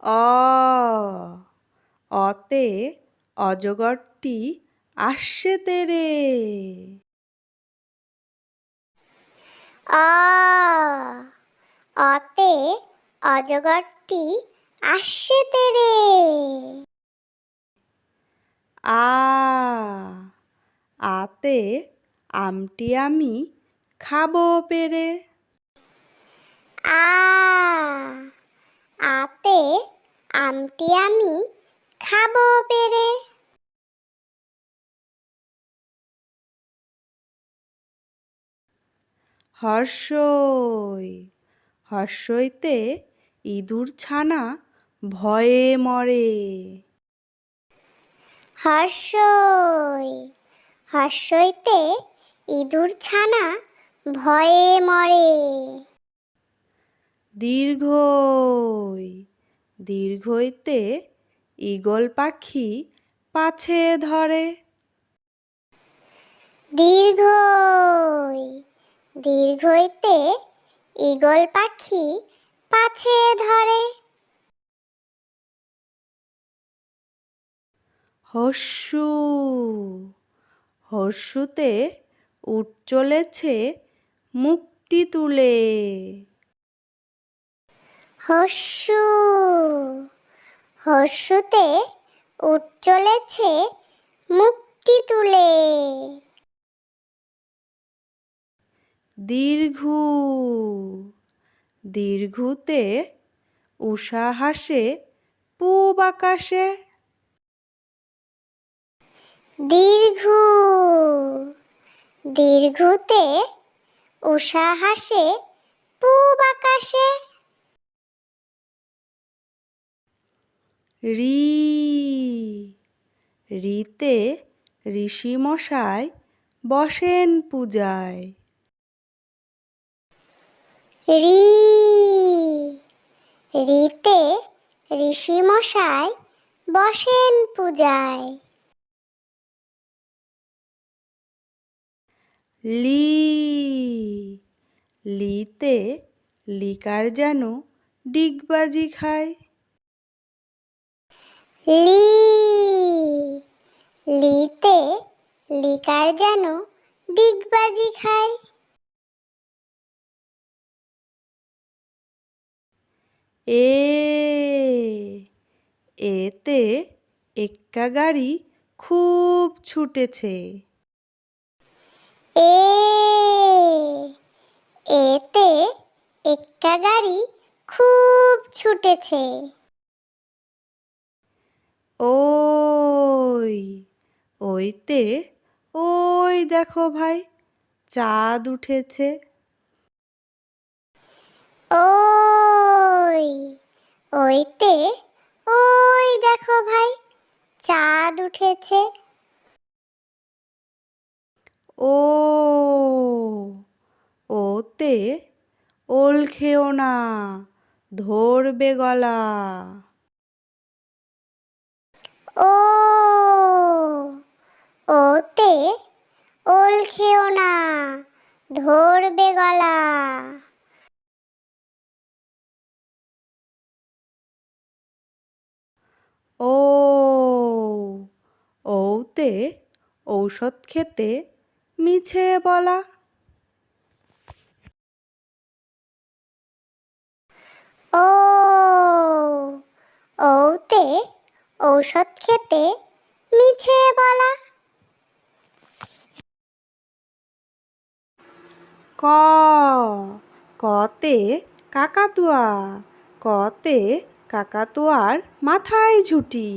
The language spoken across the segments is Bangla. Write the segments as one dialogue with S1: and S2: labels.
S1: অ অতে অজগরটি আসছে তেরে।
S2: অ অতে অজগরটি আসছে তেরে।
S1: আ আতে আমটি আমি খাবো পেরে।
S2: আ আতে আমটি আমি খাবো পেরে।
S1: হর্ষই হর্ষইতে ইঁদুর ছানা ভয়ে মরে।
S2: হর্ষই হর্ষইতে ইঁদুর ছানা ভয়ে মরে।
S1: দীর্ঘই দীর্ঘইতে ঈগল পাখি পাছে ধরে।
S2: দীর্ঘই দীর্ঘইতে ঈগল পাখি পাছে ধরে।
S1: হর্ষু হর্ষুতে উট চলেছে মুখটি তুলে।
S2: হর্ষু হর্ষুতে উট চলেছে মুখটি তুলে।
S1: দীর্ঘু দীর্ঘুতে উষা হাসে পূব আকাশে।
S2: দীর্ঘু দীর্ঘুতে উষা হাসে পূব আকাশে।
S1: রি রিতে ঋষি মশাই বসেন পূজায়।
S2: রি রিতে ঋষি মশাই বসেন পূজায়।
S1: লি লিতে লিকার যেন ডিগবাজি খায়।
S2: লি লিতে লিকার যেন ডিগবাজি খায়।
S1: এ এতে এক্কা গাড়ি খুব ছুটেছে।
S2: এ এতে এক্কা গাড়ি খুব ছুটেছে।
S1: ওই ওইতে ওই দেখো ভাই চাঁদ উঠেছে।
S2: ওই ওইতে ওই দেখো ভাই চাঁদ উঠেছে।
S1: ও ওতে ওল খেও না ধরবে গলা।
S2: ও ওতে ওল খেও না ধরবে গলা।
S1: ও ওতে ঔষধ খেতে মিছে বলা।
S2: ও ওতে ঔষধ খেতে মিছে বলা।
S1: ক কতে কাকাতুয়া কতে কাকাতুয়ার মাথায় ঝুঁটি।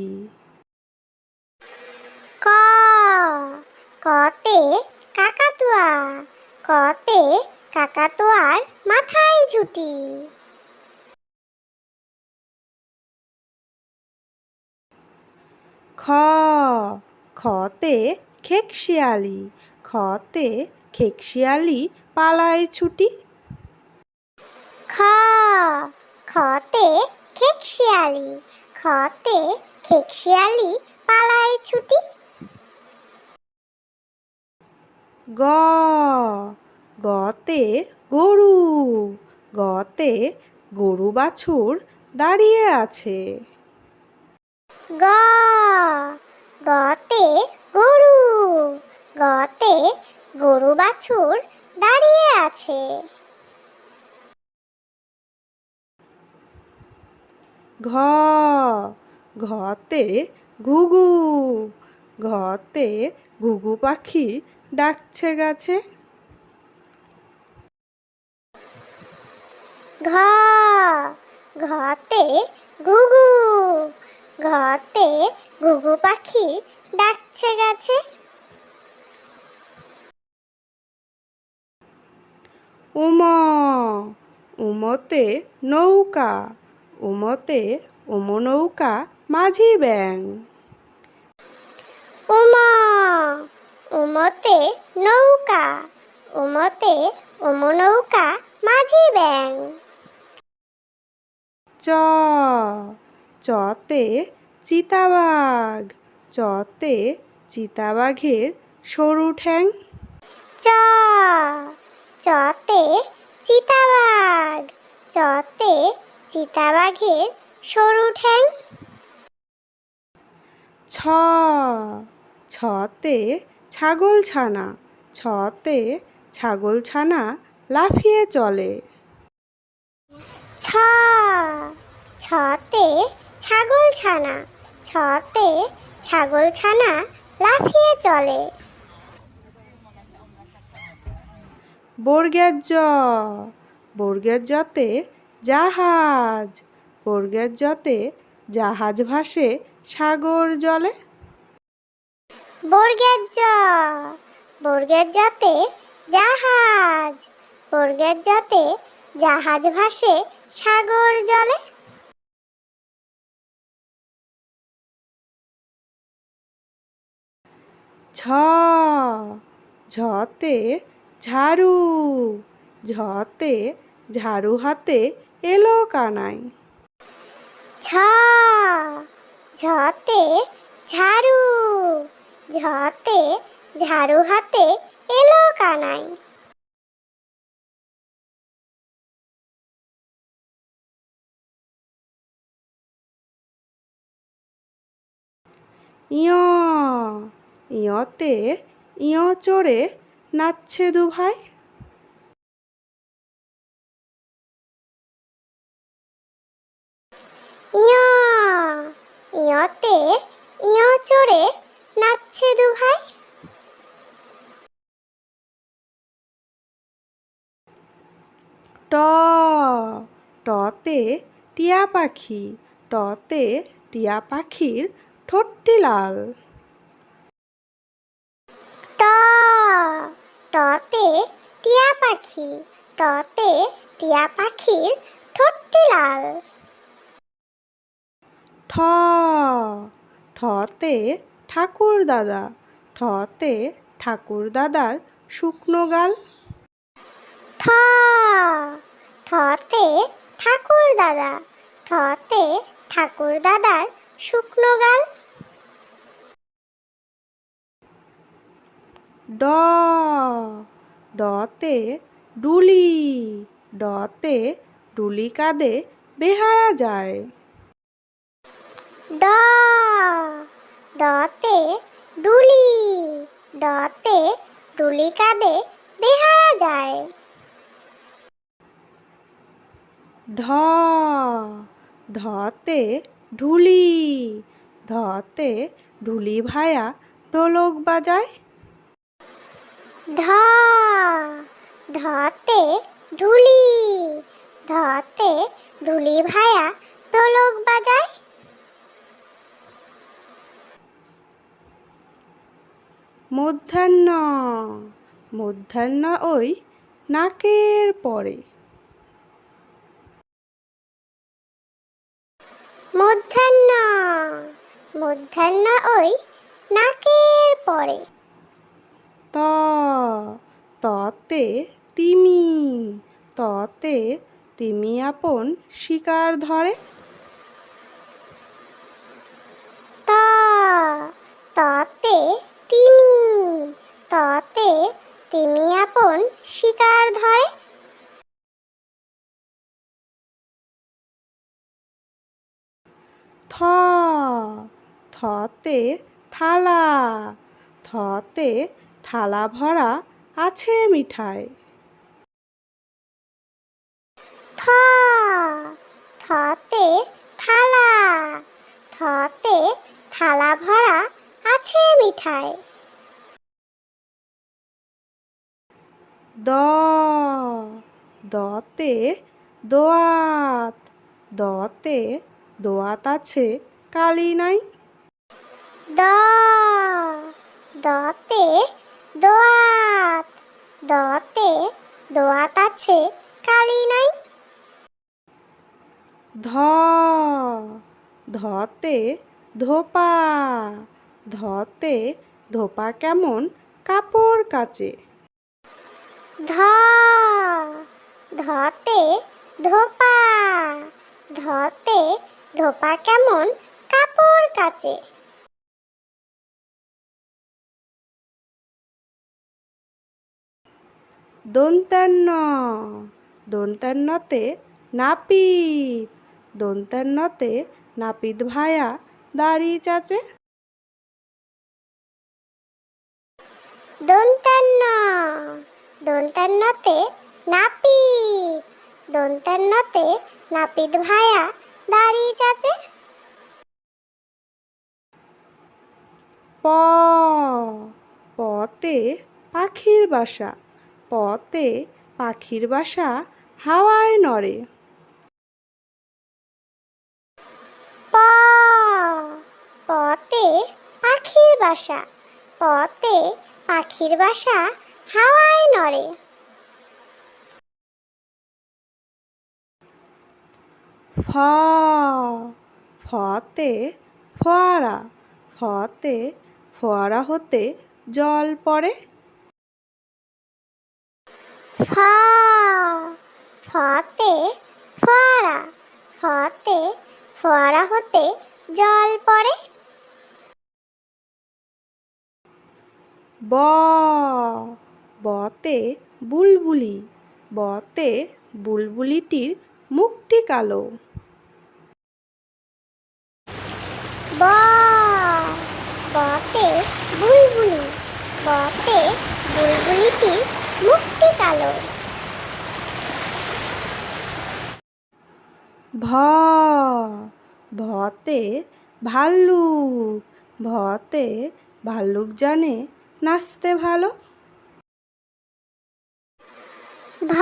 S2: ক কতে কাকাতুয়া কতে কাকাতুয়ার মাথায় ঝুঁটি।
S1: খ খতে খেকশিয়ালি খতে খেকশিয়ালি পালায় ছুটি।
S2: খ খতে খেকশিয়ালি খতে খেকশিয়ালি পালায় ছুটি।
S1: গ গতে গরু গতে গরু বাছুর দাঁড়িয়ে আছে।
S2: গ গতে গরু, গতে গরু বাছুর দাঁড়িয়ে আছে।
S1: ঘ ঘতে ঘুঘু, ঘতে ঘুঘু পাখি ডাকছে গাছে।
S2: ঘ ঘতে ঘুঘু, ঘতে ঘুঘু পাখি ডাকছে গাছে।
S1: উম উমতে নৌকা, উমতে নৌকা মাঝি ব্যাং।
S2: উম উমতে নৌকা, উমতে নৌকা মাঝি ব্যাং।
S1: চ চতে চিতাবাঘ, চতে চিতাবাঘের সরু ঠ্যাং।
S2: চ চতে চিতাবাঘ, চতে চিতাবাঘের সরু ঠ্যাং।
S1: ছ ছতে ছাগলছানা, ছতে ছাগলছানা লাফিয়ে চলে।
S2: ছ ছতে ছাগলছানা, ছতে ছাগলছানা লাফিয়ে চলে।
S1: বর্গের জ বর্গের জতে জাহাজ, বর্গের জতে জাহাজ ভাসে সাগর জলে।
S2: বর্গের জ বর্গের জতে জাহাজ, বর্গের জতে জাহাজ ভাসে সাগর জলে।
S1: ঝ ঝতে ঝাড়ু, ঝতে ঝাড়ু হাতে এলো কানাই।
S2: ছ ঝতে ঝাড়ু, ঝতে ঝাড়ু হাতে এলো কানাই।
S1: ইয় ইয়তে ইয় চড়ে নাচছে দুভাই।
S2: ইয় ইয়তে ইয় চড়ে নাচছে দুভাই।
S1: ট টতে টিয়া পাখি, টতে টিয়া পাখির ঠোঁটটি লাল।
S2: ট টতে টিয়া পাখি, টতে টিয়া পাখির ঠোঁটটি লাল।
S1: ঠ ঠতে ঠাকুর দাদা, ঠতে ঠাকুর দাদার শুকনো গাল।
S2: ঠ ঠতে ঠাকুর দাদা, ঠতে ঠাকুর দাদার শুকনো গাল।
S1: ড ডতে ডুলি, ডতে ডুলি কাঁধে বেহারা যায়।
S2: ড ডতে ডুলি, ডতে ডুলি কাঁধে বেহারা যায়।
S1: ঢ ঢতে ঢুলি, ঢতে ঢুলি ভায়া ঢোলক বাজায়।
S2: ঢ ঢতে ঢুলি, ঢতে ঢুলি ভায়া ঢোলক বাজায়।
S1: মধ্যাহ্ন মধ্যাহ্ন ওই নাকের পরে।
S2: মধ্যাহ্ন মধ্যাহ্ন ওই নাকের পরে।
S1: ত ততে তিমি, ততে তিমি আপন শিকার ধরে।
S2: ত ততে তিমি, ততে তিমি আপন শিকার ধরে।
S1: থতে থালা, থতে থালা ভরা আছে মিঠাই।
S2: থ থতে থালা, থতে থালা ভরা আছে মিঠাই।
S1: দ দতে দোয়াত, দতে দোয়াত আছে কালি নাই।
S2: দ দতে দোয়াত, দতে দোয়াত আছে কালি নাই।
S1: ধ ধতে ধোপা, ধতে ধোপা কেমন কাপড় কাচে।
S2: ধ ধতে ধোপা, ধতে ধোপা কেমন কাপড় কাচে।
S1: দন্তান্ন দন্তান্নতে নাপিত, দন্তান্নতে নাপিত ভায়া দাড়ি চাচে।
S2: দন্তান্ন দন্তান্নতে নাপিত, দন্তান্নতে নাপিত ভায়া দাড়ি চাচে।
S1: প পতে পাখির বাসা, পতে পাখির বাসা হাওয়ায় নড়ে।
S2: প পতে পাখির বাসা, পতে পাখির বাসা হাওয়ায় নড়ে।
S1: ফ ফতে ফোয়ারা, ফতে ফোয়ারা হতে জল পড়ে।
S2: ফ ফতে ফোয়ারা, ফতে ফোয়ারা হতে জল পড়ে।
S1: ব বতে বুলবুলি, বতে বুলবুলিটির মুখটি কালো।
S2: ব বতে বুলবুলি, বতে বুলবুলিটির মুখটি কালো।
S1: ভ ভতে ভাল্লুক, ভতে ভাল্লুক জানে নাচতে ভালো।
S2: ভ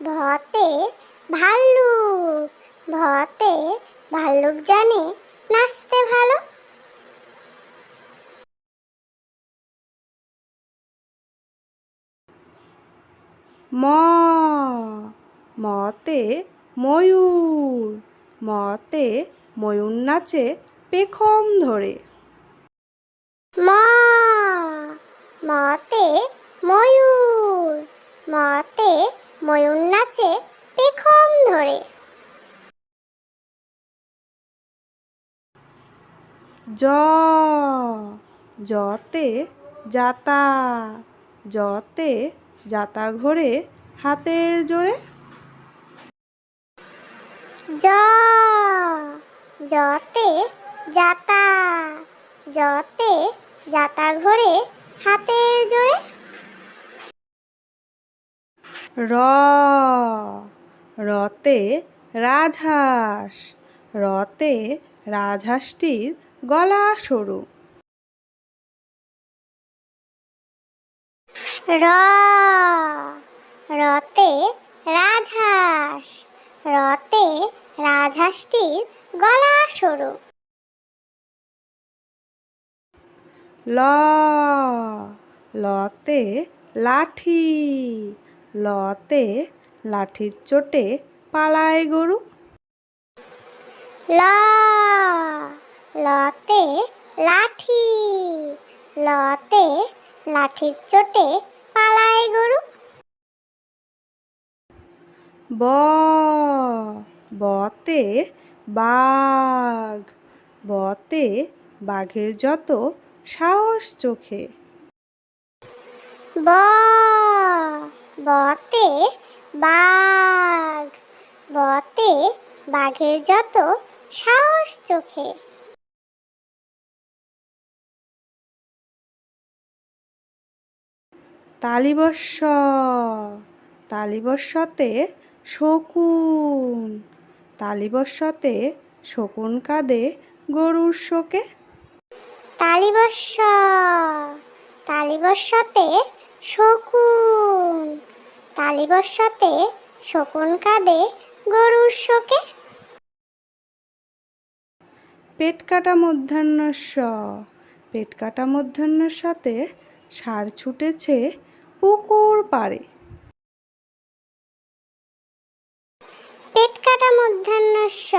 S2: ভতে ভাল্লুক, ভতে ভাল্লুক জানে নাচতে ভালো।
S1: ম মতে ময়ূর, মতে ময়ূর নাচে পেখম ধরে।
S2: ম মতে ময়ূর, মতে ময়ূর নাচে পেখম ধরে।
S1: জ জতে জাতা, জতে জাতা ঘোরে হাতের জোরে।
S2: জ জতে জাতা, জতে জাতা ঘোরে হাতের জোরে।
S1: র রতে রাজহাঁস, রতে রাজহাঁসটির গলা সরু।
S2: র রতে রাজহাঁস, রতে রাজহাঁসটির গলা সরু।
S1: ল লতে লাঠি, লতে লাঠির চোটে পালায় গরু।
S2: ল লতে লাঠি, লতে লাঠির চোটে পালায় গরু।
S1: ব বতে বাঘ, বতে বাঘের যত সাহস চোখে।
S2: ব বতে বাঘ, বতে বাঘের যত সাহস চোখে।
S1: তালিবস্য, তালিবস্যতে শকুন, তালিবস্যতে শকুন কাঁদে গরুর শোকে।
S2: তালিবস্য, তালিবস্যতে শকুন, তালিবস্যতে শকুন কাঁদে গরুর শোকে।
S1: পেট কাটা মধ্যাহ্নস্য, পেট কাটা মধ্যাহ্নস্যতে ষাঁড় ছুটেছে পুকুর পাড়ে।
S2: পেট কাটা মধ্যাহ্নস্য,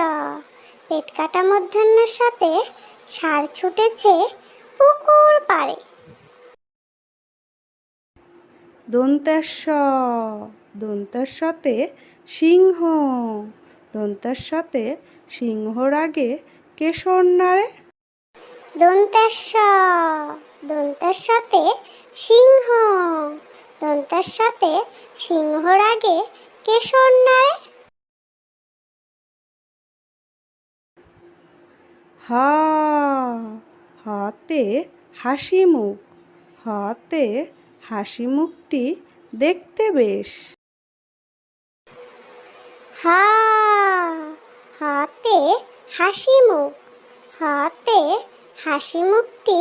S2: পেট কাটা মধ্যাহ্নস্যতে ষাঁড় ছুটেছে পুকুর পাড়ে।
S1: দন্তেশ্ব, দন্তেশ্বতে সিংহ, দন্তেশ্বতে সিংহর আগে কেশর নাড়ে।
S2: দন্তেশ্ব, দন্তেশ্বতে সিংহ, দন্তেশ্বতে সিংহর আগে কেশর নাড়ে।
S1: হা, হাতে হাসি মুখ, হাতে হাসি মুখটি দেখতে বেশ।
S2: হা, হাতে হাসি মুখ, হাতে হাসি মুখটি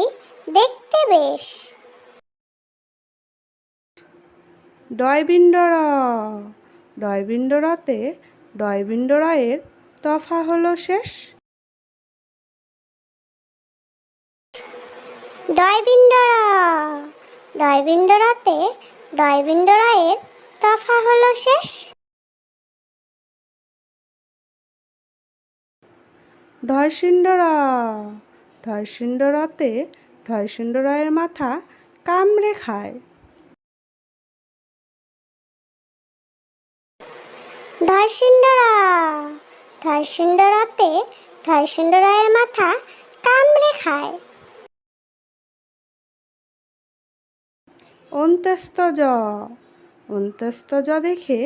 S2: দেখতে বেশ।
S1: ডয়বিন্ডর, ডয়বিন্ডরতে ডয়বিন্ডরায়ের তফা হলো শেষ।
S2: ডয়বিন্ডরা, ডয়বিন্ডরাতে ডয়বিন্ডরায়ের তফা হলো শেষ।
S1: ঢয়সিন্ডরা, ঢয়সিন্ডরাতে ঢয়সিন্ডরায়ের মাথা কামড়ে খায়।
S2: ঢয়সিন্ডরা, ঢয়সিন্ডরাতে ঢয়সিন্ডরায়ের মাথা কামড়ে খায়।
S1: অন্ত্যস্তজ, অন্ত্যস্তজ দেখে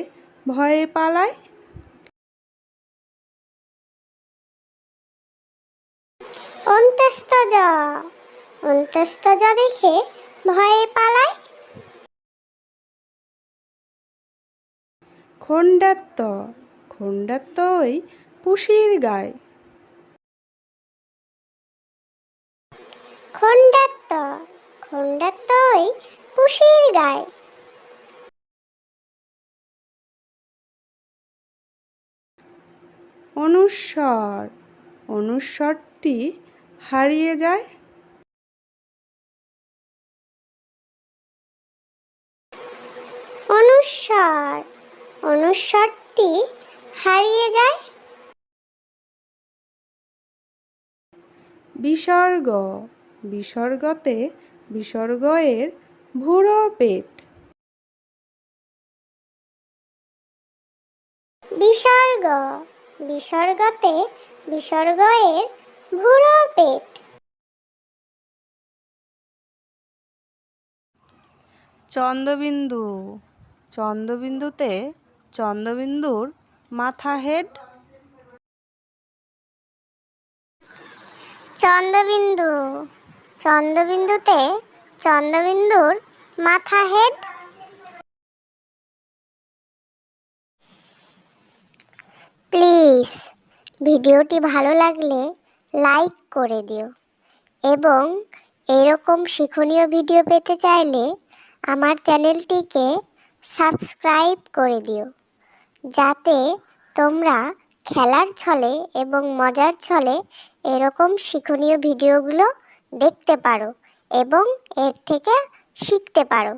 S1: ভয়ে পালায়।
S2: অন্ত্যস্তজ, অন্ত্যস্তজ দেখে ভয়ে পালায়।
S1: খণ্ডাত্ত, খণ্ডাত্ত ওই পুষির গায়।
S2: খণ্ডাত্ত, খণ্ডাত্ত ওই পুষির গায়।
S1: অনুস্বর, অনুস্বরটি হারিয়ে যায়।
S2: অনুস্বর, অনুস্বরটি হারিয়ে যায়।
S1: বিসর্গ, বিসর্গতে বিসর্গয়ের ভুরো পেট।
S2: বিসর্গ, বিসর্গতে বিসর্গয়ের ভুরো পেট।
S1: চন্দ্রবিন্দু, চন্দ্রবিন্দুতে চন্দ্রবিন্দুর মাথা হেড।
S2: চন্দ্রবিন্দু, চন্দ্রবিন্দুতে চন্দ্রবিন্দুর মাথা হেড। প্লিজ ভিডিওটি ভালো লাগলে লাইক করে দিও এবং এরকম শিক্ষণীয় ভিডিও পেতে চাইলে আমার চ্যানেলটিকে সাবস্ক্রাইব করে দিও, যাতে তোমরা খেলার ছলে এবং মজার ছলে এরকম শিক্ষণীয় ভিডিওগুলো দেখতে পারো এবং এর থেকে শিখতে পারো।